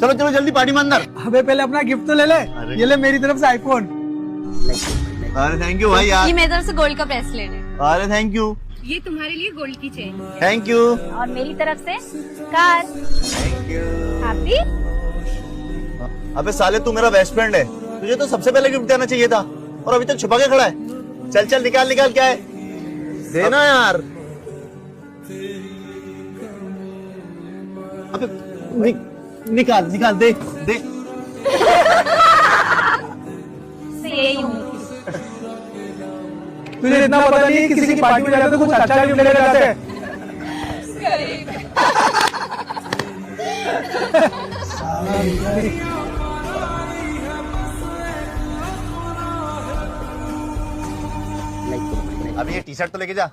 चलो चलो जल्दी पार्टी में अंदर। अबे पहले अपना गिफ्ट तो ले ले। ये ले मेरी तरफ से आईफोन। अरे थैंक यू भाई यार। ये मेरी तरफ से गोल्ड का ब्रेसलेट है। अरे थैंक यू। ये तुम्हारे लिए गोल्ड की चेन। Thank you. और मेरी तरफ से कार। Thank you. हैप्पी। अबे साले तू मेरा बेस्ट फ्रेंड है, तुझे तो सबसे पहले गिफ्ट देना चाहिए था और अभी तक छुपा के खड़ा है। चल चल निकाल निकाल, क्या है देना यार। अबे निकाल निकाल, दे दे। यही हूँ। तुझे इतना पता नहीं किसी की पार्टी में जाते तो कुछ अच्छा गिफ्ट लेकर जाते हैं। अभी ये टी शर्ट तो लेके जा।